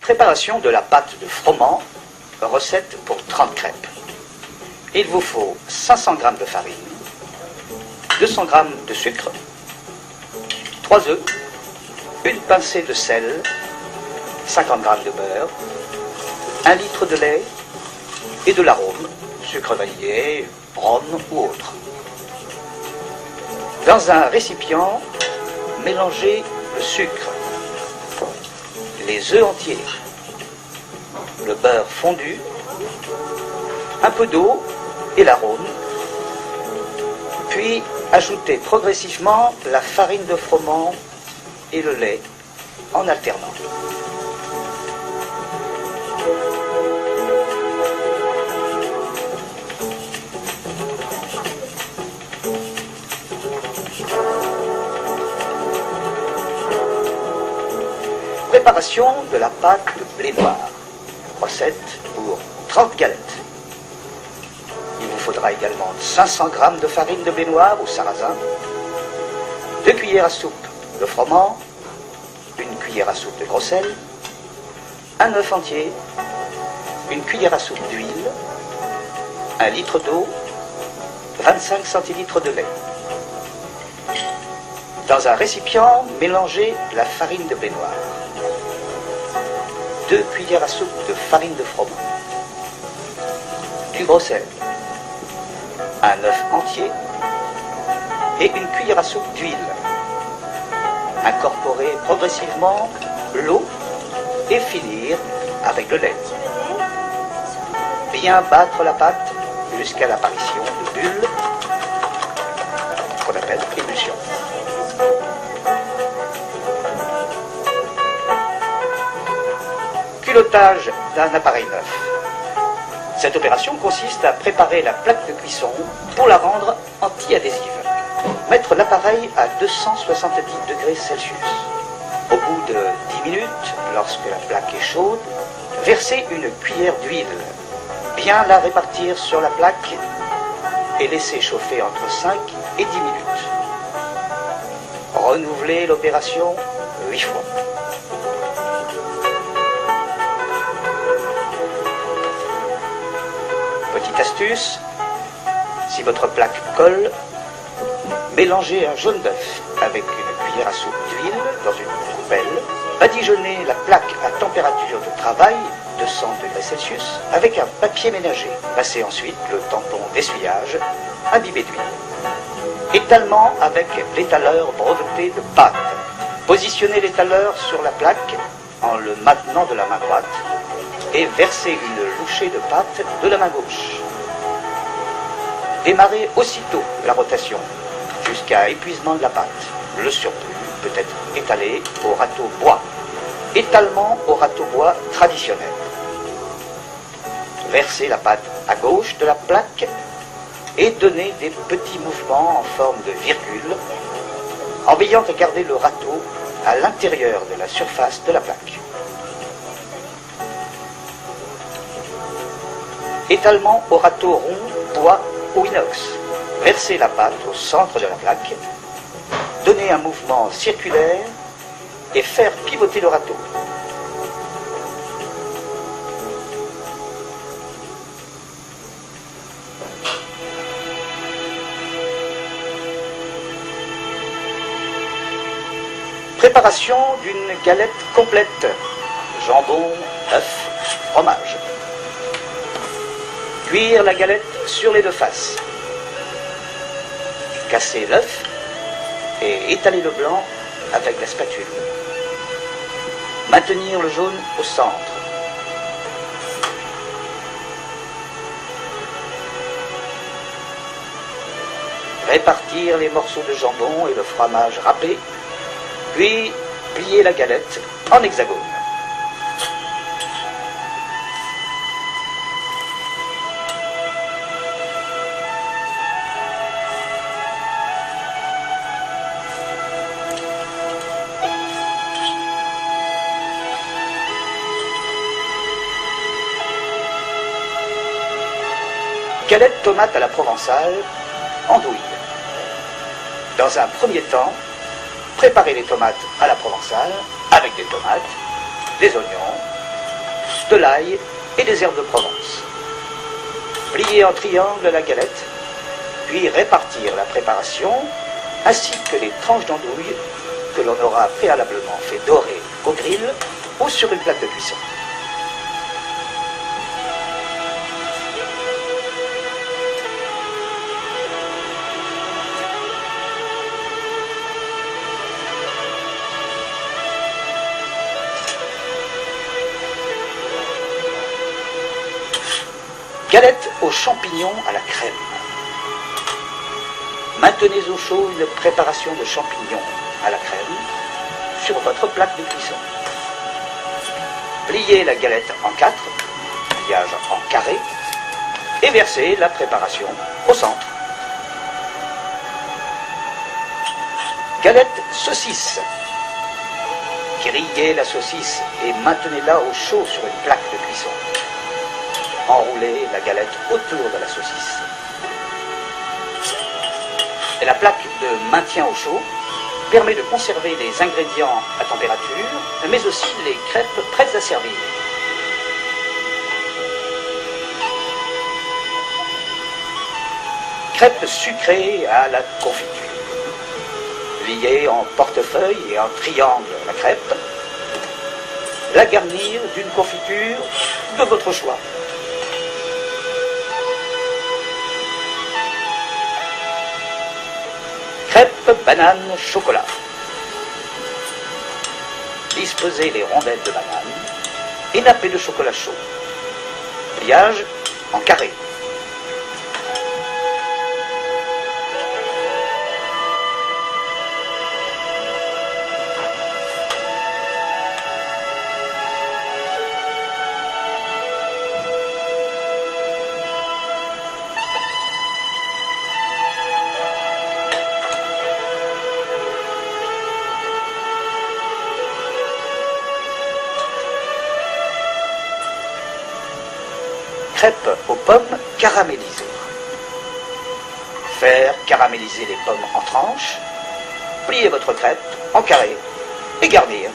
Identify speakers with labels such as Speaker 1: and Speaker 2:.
Speaker 1: Préparation de la pâte de froment, recette pour 30 crêpes. Il vous faut 500 g de farine, 200 g de sucre, 3 œufs, une pincée de sel, 50 g de beurre, 1 litre de lait et de l'arôme, sucre vanillé, rhum ou autre. Dans un récipient, mélangez le sucre, les œufs entiers, le beurre fondu, un peu d'eau et l'arôme, puis ajoutez progressivement la farine de froment et le lait en alternant. Préparation de la pâte de blé noir. Recette pour 30 galettes. Il vous faudra également 500 g de farine de blé noir ou sarrasin, 2 cuillères à soupe de froment, 1 cuillère à soupe de gros sel, un œuf entier, 1 cuillère à soupe d'huile, 1 litre d'eau, 25 centilitres de lait. Dans un récipient, mélangez la farine de blé noir, 2 cuillères à soupe de farine de froment, du gros sel, un œuf entier et 1 cuillère à soupe d'huile. Incorporez progressivement l'eau et finir avec le lait. Bien battre la pâte jusqu'à l'apparition de bulles qu'on appelle émulsion. Culotage d'un appareil neuf. Cette opération consiste à préparer la plaque de cuisson pour la rendre anti-adhésive. Mettre l'appareil à 270 degrés Celsius. Au bout de 10 minutes, lorsque la plaque est chaude, versez une cuillère d'huile. Bien la répartir sur la plaque et laisser chauffer entre 5 et 10 minutes. Renouvelez l'opération 8 fois. Petite astuce, si votre plaque colle, mélangez un jaune d'œuf avec une cuillère à soupe d'huile dans une coupelle. Badigeonnez la plaque à température de travail, 200 degrés Celsius, avec un papier ménager. Passez ensuite le tampon d'essuyage imbibé d'huile. Étalement avec l'étaleur breveté de pâte. Positionnez l'étaleur sur la plaque en le maintenant de la main droite et versez une louchée de pâte de la main gauche. Démarrez aussitôt la rotation jusqu'à épuisement de la pâte. Le surplus peut être étalé au râteau bois. Étalement au râteau bois traditionnel. Versez la pâte à gauche de la plaque et donnez des petits mouvements en forme de virgule, en veillant à garder le râteau à l'intérieur de la surface de la plaque. Étalement au râteau rond, bois ou inox. Versez la pâte au centre de la plaque, donnez un mouvement circulaire et faire pivoter le râteau. Préparation d'une galette complète. Jambon, œuf, fromage. Cuire la galette sur les deux faces. Casser l'œuf et étaler le blanc avec la spatule. Maintenir le jaune au centre. Répartir les morceaux de jambon et le fromage râpé, puis plier la galette en hexagone. Galette tomate à la provençale, andouille. Dans un premier temps, préparez les tomates à la provençale avec des tomates, des oignons, de l'ail et des herbes de Provence. Plier en triangle la galette, puis répartir la préparation ainsi que les tranches d'andouille que l'on aura préalablement fait dorer au grill ou sur une plaque de cuisson. Galette aux champignons à la crème. Maintenez au chaud une préparation de champignons à la crème sur votre plaque de cuisson. Pliez la galette en 4, pliage en carré, et versez la préparation au centre. Galette saucisse. Grillez la saucisse et maintenez-la au chaud sur une plaque de cuisson. Enroulez la galette autour de la saucisse. Et la plaque de maintien au chaud permet de conserver les ingrédients à température, mais aussi les crêpes prêtes à servir. Crêpes sucrées à la confiture. Liez en portefeuille et en triangle la crêpe. La garnir d'une confiture de votre choix. Crêpes banane chocolat. Disposez les rondelles de banane et nappez de chocolat chaud. Pliage en carré. Crêpes aux pommes caramélisées. Faire caraméliser les pommes en tranches, plier votre crêpe en carré et garnir.